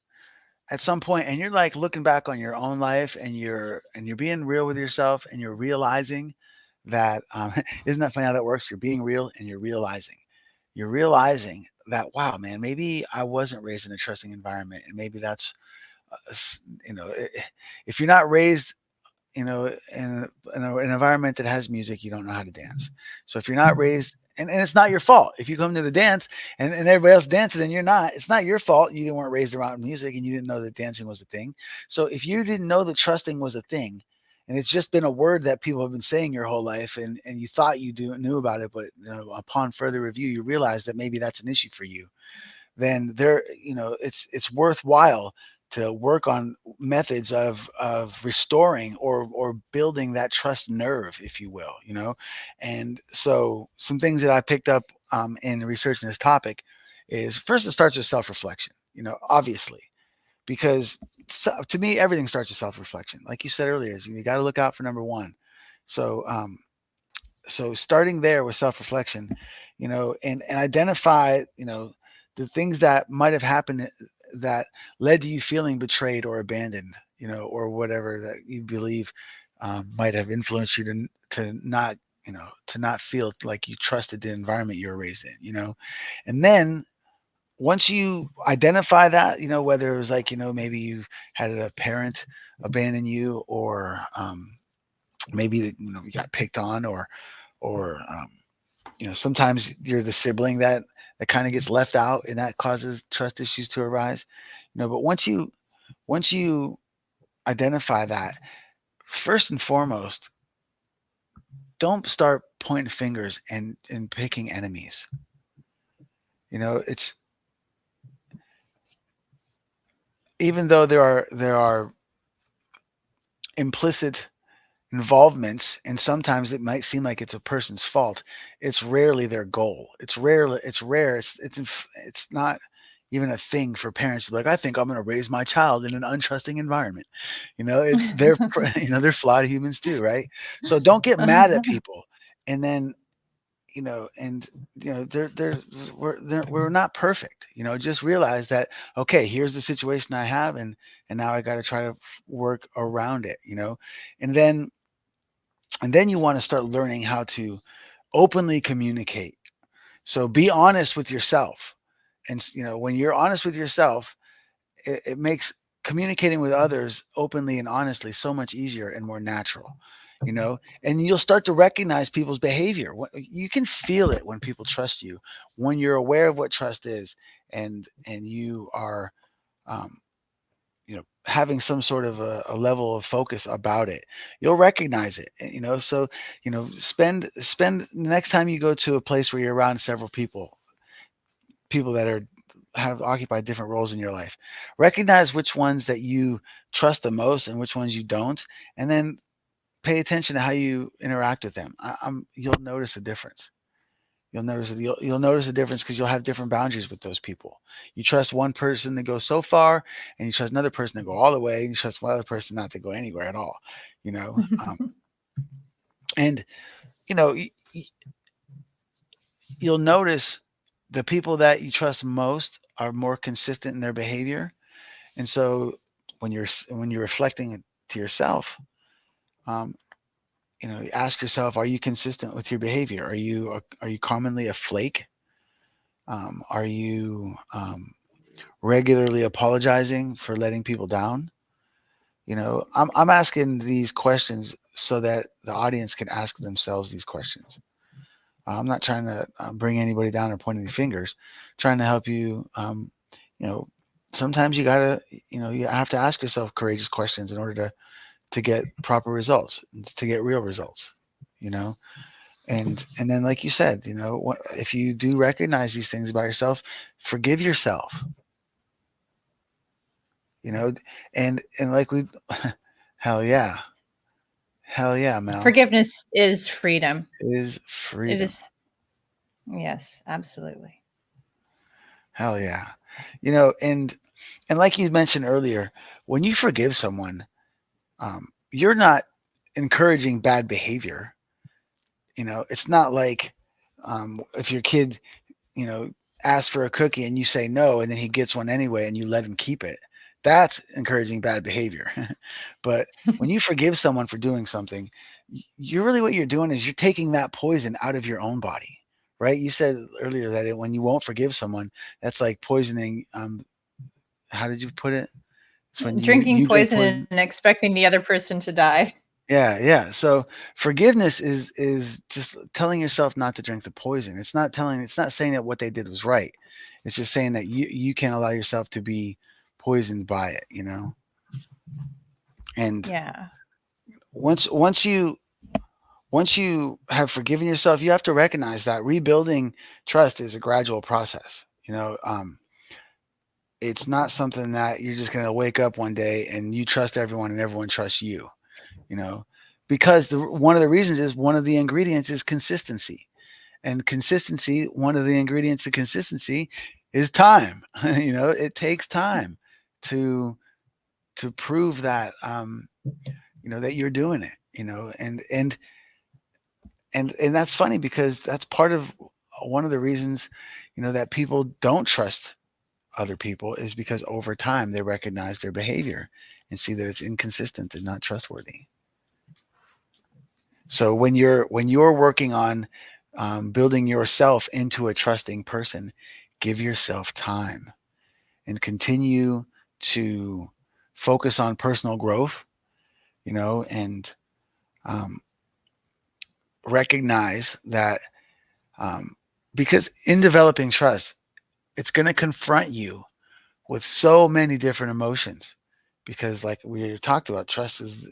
at some point and you're like looking back on your own life and you're being real with yourself and you're realizing that, isn't that funny how that works? You're being real and you're realizing that, wow, man, maybe I wasn't raised in a trusting environment, and maybe that's, if you're not raised, in an environment that has music, you don't know how to dance. So if you're not raised, and it's not your fault. If you come to the dance and everybody else dancing and you're not, it's not your fault. You weren't raised around music and you didn't know that dancing was a thing. So if you didn't know that trusting was a thing, and it's just been a word that people have been saying your whole life, and you thought knew about it, but upon further review, you realize that maybe that's an issue for you, then it's worthwhile to work on methods of restoring or building that trust nerve, if you will. And so some things that I picked up in researching this topic is, first, it starts with self-reflection, obviously, because to me everything starts with self-reflection. Like you said earlier, you got to look out for number one. So starting there with self-reflection, and identify, the things that might have happened that led to you feeling betrayed or abandoned, or whatever that you believe might have influenced you to not feel like you trusted the environment you were raised in, and then once you identify that, whether it was like, maybe you had a parent abandon you, or maybe you got picked on, or sometimes you're the sibling that kind of gets left out and that causes trust issues to arise. But once you identify that, first and foremost, don't start pointing fingers and picking enemies. It's, even though there are implicit involvements and sometimes it might seem like it's a person's fault. It's rarely their goal. It's not even a thing for parents to be like, I think I'm going to raise my child in an untrusting environment. They're they're flawed humans too, right? So don't get mad at people, and then and we're not perfect. Just realize that, okay, here's the situation I have, and now I got to try to work around it. And then you want to start learning how to openly communicate. So be honest with yourself. And when you're honest with yourself, it makes communicating with others openly and honestly so much easier and more natural. And you'll start to recognize people's behavior. You can feel it when people trust you, when you're aware of what trust is, and you are um, having some sort of a level of focus about it. You'll recognize it. So spend the next time you go to a place where you're around several people that have occupied different roles in your life, recognize which ones that you trust the most and which ones you don't, and then pay attention to how you interact with them. You'll notice a difference. You'll notice a difference because you'll have different boundaries with those people. You trust one person to go so far, and you trust another person to go all the way, and you trust one other person not to go anywhere at all. You know, and you know you'll notice the people that you trust most are more consistent in their behavior, and so when you're reflecting to yourself, um, you ask yourself, are you consistent with your behavior? Are you commonly a flake? Are you regularly apologizing for letting people down? I'm asking these questions so that the audience can ask themselves these questions. I'm not trying to bring anybody down or point any fingers. Trying to help you. You know, Sometimes you have to ask yourself courageous questions in order to get proper results, to get real results. You know, and then like you said, if you do recognize these things about yourself, forgive yourself. You know, and like we, hell yeah, hell yeah, Mel, Forgiveness is freedom. is It freedom. is, yes, absolutely. Hell yeah. And like you mentioned earlier, when you forgive someone, you're not encouraging bad behavior. It's not like if your kid, you know, asks for a cookie and you say no, and then he gets one anyway and you let him keep it. That's encouraging bad behavior. But when you forgive someone for doing something, you're really, what you're doing is you're taking that poison out of your own body, right? You said earlier that when you won't forgive someone, that's like poisoning. How did you put it? It's when you Drinking you drink poison poison. and expecting the other person to die. Yeah, yeah. So forgiveness is just telling yourself not to drink the poison. It's not saying that what they did was right. It's just saying that you can't allow yourself to be poisoned by it. And Yeah. once once you once you have forgiven yourself, you have to recognize that rebuilding trust is a gradual process. It's not something that you're just going to wake up one day and you trust everyone and everyone trusts you. You know, because one of the reasons is, one of the ingredients is consistency, and consistency. One of the ingredients of consistency is time. It takes time to prove that that you're doing it. And that's funny because that's part of one of the reasons that people don't trust other people, is because over time they recognize their behavior and see that it's inconsistent and not trustworthy. So when you're working on building yourself into a trusting person, give yourself time and continue to focus on personal growth. And um, recognize that, um, because in developing trust, it's going to confront you with so many different emotions. Because, like we talked about, trust is,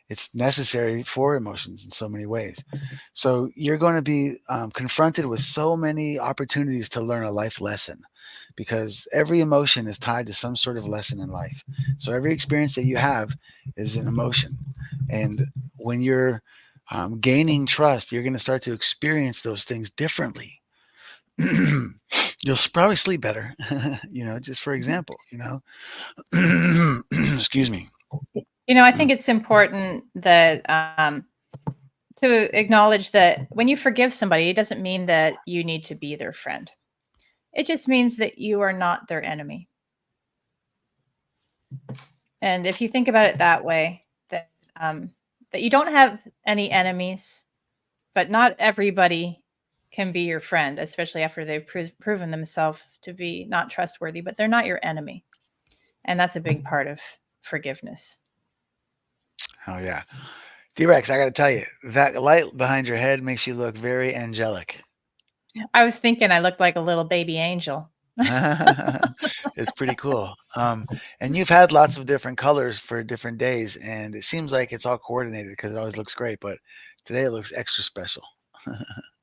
it's necessary for emotions in so many ways. So you're going to be confronted with so many opportunities to learn a life lesson, because every emotion is tied to some sort of lesson in life. So every experience that you have is an emotion. And when you're Gaining trust, you're going to start to experience those things differently. You'll probably sleep better, just for example, excuse me. I think it's important that to acknowledge that when you forgive somebody, it doesn't mean that you need to be their friend. It just means that you are not their enemy. And if you think about it that way, that you don't have any enemies, but not everybody can be your friend, especially after they've proven themselves to be not trustworthy, but they're not your enemy. And that's a big part of forgiveness. Oh yeah, D-Rex, I got to tell you, that light behind your head makes you look very angelic. I was thinking I looked like a little baby angel. It's pretty cool. And you've had lots of different colors for different days, and it seems like it's all coordinated because it always looks great. But today it looks extra special.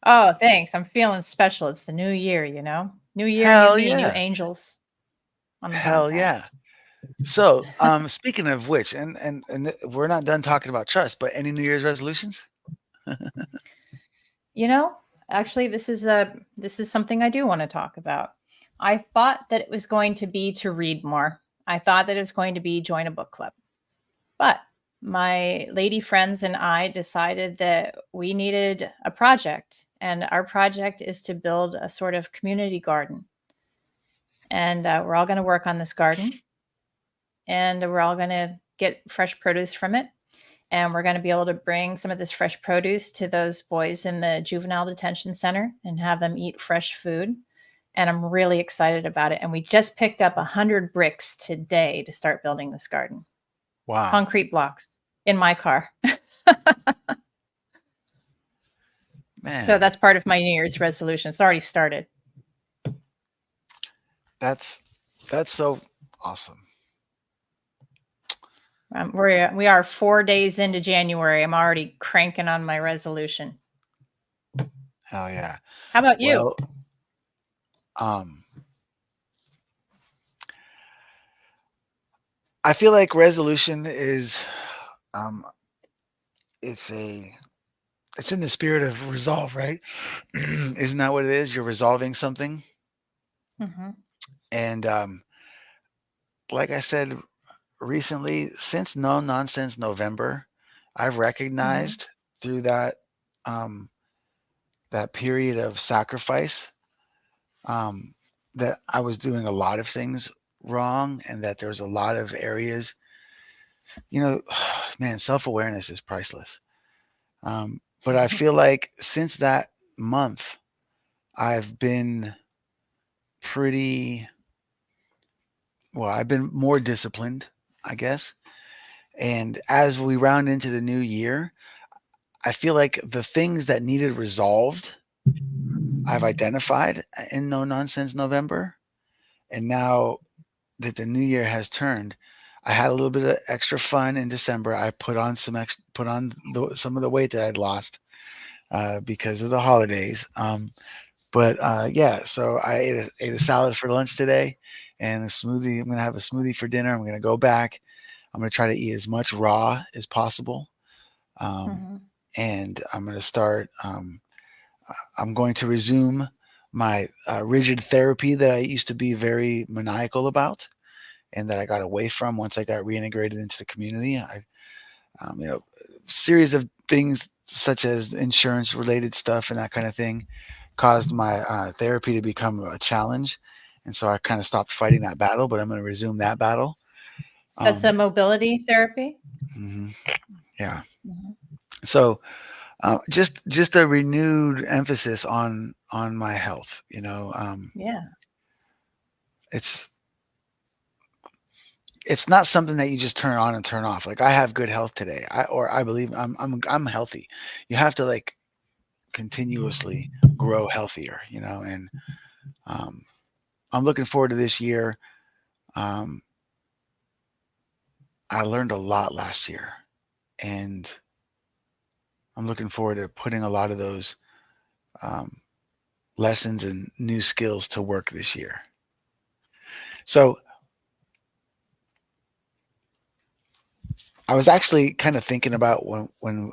Oh, thanks. I'm feeling special. It's the new year, New year, new Hell me, new yeah! angels on the Hell yeah! podcast. So, speaking of which, we're not done talking about trust, but any New Year's resolutions? You know, Actually, this is something I do want to talk about. I thought that it was going to be to read more. I thought that it was going to be join a book club. But my lady friends and I decided that we needed a project, and our project is to build a sort of community garden. And we're all going to work on this garden, and we're all going to get fresh produce from it. And we're going to be able to bring some of this fresh produce to those boys in the juvenile detention center and have them eat fresh food. And I'm really excited about it. And we just picked up 100 bricks today to start building this garden. Wow, Concrete blocks in my car. So man, that's part of my New Year's resolution. It's already started. that's that's so awesome. We are 4 days into January. I'm already cranking on my resolution. Hell yeah! How about you? Well, um, I feel like resolution is, um, it's a it's in the spirit of resolve, right? Isn't that what it is? You're resolving something, Hmm. and like I said recently, since No Nonsense November, I've Hmm. recognized through um, that period of sacrifice, um, that I was doing a lot of things wrong, and that there's a lot of areas. You know, man, self awareness is priceless. But I feel like since that month, I've been pretty well. I've been more disciplined, I guess. And as we round into the new year, I feel like the things that needed resolved, I've identified in No Nonsense November. And now that the new year has turned, I had a little bit of extra fun in December. I put on some of the weight that I'd lost because of the holidays. But yeah, so I ate a salad for lunch today and a smoothie. I'm gonna have a smoothie for dinner. I'm gonna go back. I'm gonna try to eat as much raw as possible, um, Hmm. and I'm going to resume my rigid therapy that I used to be very maniacal about, and that I got away from once I got reintegrated into the community. Series of things such as insurance related stuff and that kind of thing caused my therapy to become a challenge. And so I kind of stopped fighting that battle, but I'm going to resume that battle. That's the Um, mobility therapy. mhm, yeah. Mhm. So just a renewed emphasis on my health. Yeah. It's it's not something that you just turn on and turn off. Like I have good health today, I believe I'm healthy. You have to like continuously grow healthier, and um, I'm looking forward to this year. Um, I learned a lot last year, and I'm looking forward to putting a lot of those um, lessons and new skills to work this year. So I was actually kind of thinking about when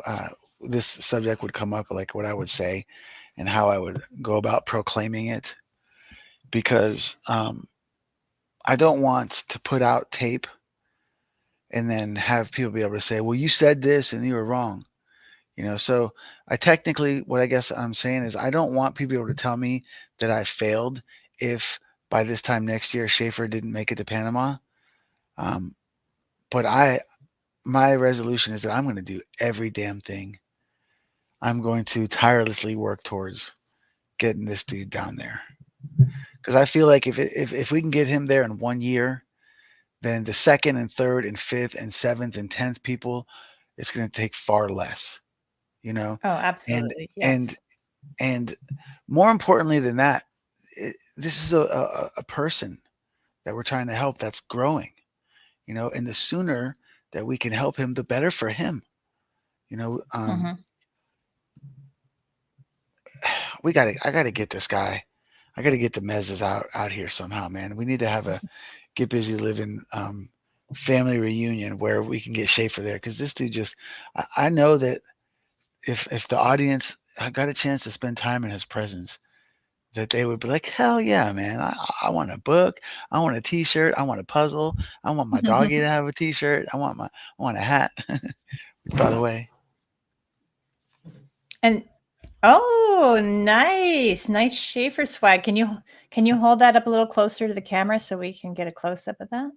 this subject would come up, like what I would say and how I would go about proclaiming it, because I don't want to put out tape and then have people be able to say, "Well, you said this and you were wrong." So I technically, what I guess I'm saying is, I don't want people able to tell me that I failed if by this time next year Schaefer didn't make it to Panama. Um, but my resolution is that I'm going to do every damn thing. I'm going to tirelessly work towards getting this dude down there, because I feel like if we can get him there in 1 year, then the second and third and fifth and seventh and 10th people, it's going to take far less, you know, Oh, and absolutely. and Yes. and more importantly than that, this is a person that we're trying to help that's growing, and the sooner that we can help him, the better for him. You know, um, Hmm. I gotta get this guy. I gotta get the mezzes out here somehow, man. We need to have a get busy living family reunion where we can get Schaefer there, because this dude just, I know that if the audience got a chance to spend time in his presence, that they would be like, hell yeah, man. I want a book. I want a t-shirt. I want a puzzle. I want my doggy to have a t-shirt. I want a hat. By the way. And oh, nice, nice Schaefer swag. Can you hold that up a little closer to the camera so we can get a close up of that?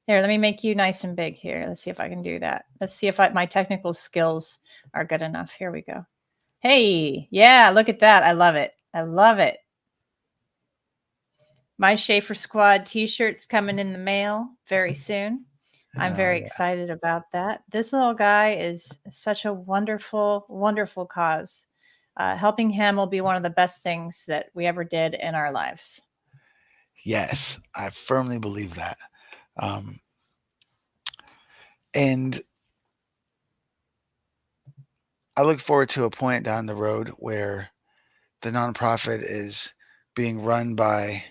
Here, let me make you nice and big here. Let's see if I can do that. Let's see if my technical skills are good enough. Here we go. Hey, yeah, look at that. I love it. I love it. My Schaefer Squad t-shirt's coming in the mail very soon. I'm Hell very yeah. excited about that. This little guy is such a wonderful, wonderful cause. Helping him will be one of the best things that we ever did in our lives. Yes, I firmly believe that. Um, and I look forward to a point down the road where the nonprofit is being run by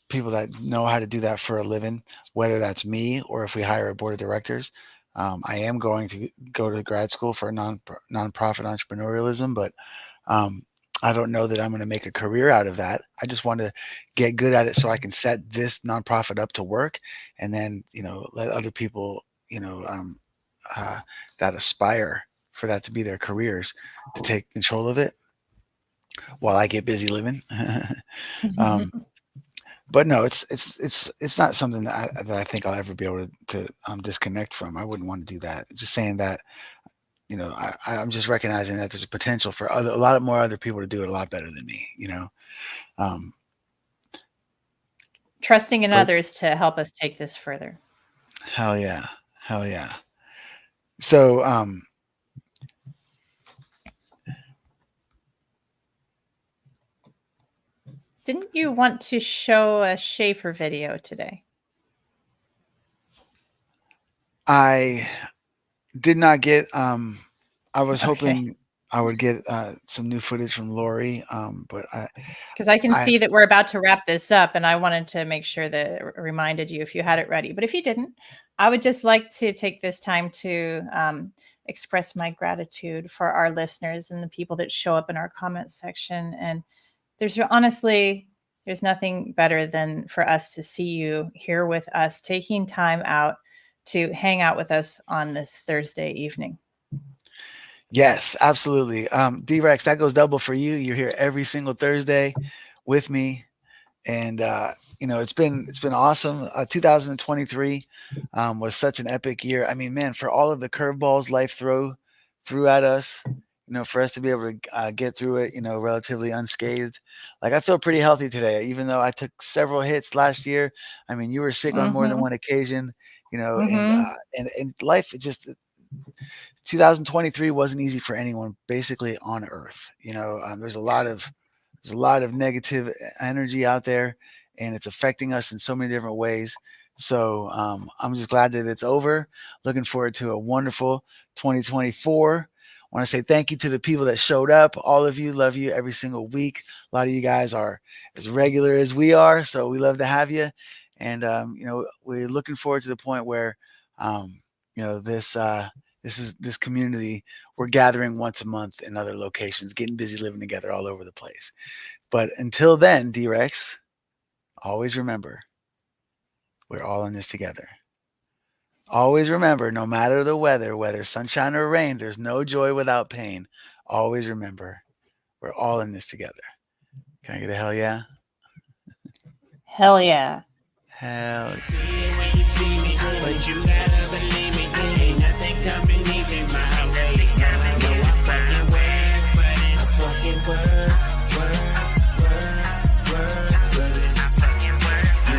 people that know how to do that for a living, whether that's me or if we hire a board of directors. I am going to go to grad school for nonprofit entrepreneurialism, but um, I don't know that I'm going to make a career out of that. I just want to get good at it so I can set this nonprofit up to work, and then let other people uh, that aspire for that to be their careers to take control of it while I get busy living. um, but no, it's not something that I think I'll ever be able to disconnect from. I wouldn't want to do that. Just saying that, I'm just recognizing that there's a potential for a lot more other people to do it a lot better than me. Um, Trusting in but others to help us take this further. hell yeah, hell yeah. So Didn't you want to show a Schaefer video today? I did not get. I was Okay. hoping I would get some new footage from Lori, but Because I can I see that we're about to wrap this up, and I wanted to make sure that it reminded you if you had it ready. But if you didn't, I would just like to take this time to express my gratitude for our listeners and the people that show up in our comment section. And honestly, there's nothing better than for us to see you here with us, taking time out to hang out with us on this Thursday evening. Yes, absolutely. D-Rex, that goes double for you. You're here every single Thursday with me, and it's been awesome. 2023 was such an epic year. I mean, man, for all of the curveballs life threw at us, for us to be able to get through it, relatively unscathed. Like, I feel pretty healthy today, even though I took several hits last year. I mean, you were sick on more than Mm-hmm. one occasion, and Mm-hmm. life just 2023 wasn't easy for anyone basically on earth. There's a lot of negative energy out there, and it's affecting us in so many different ways. So I'm just glad that it's over. Looking forward to a wonderful 2024. I want to say thank you to the people that showed up. All of you, love you every single week. A lot of you guys are as regular as we are, so we love to have you. And we're looking forward to the point where um, this this community. We're gathering once a month in other locations, getting busy living together all over the place. But until then, D-Rex, always remember, we're all in this together. Always remember, no matter the weather, whether sunshine or rain, there's no joy without pain. Always remember, we're all in this together. Can I get a hell yeah? Hell yeah. Hell But you gotta believe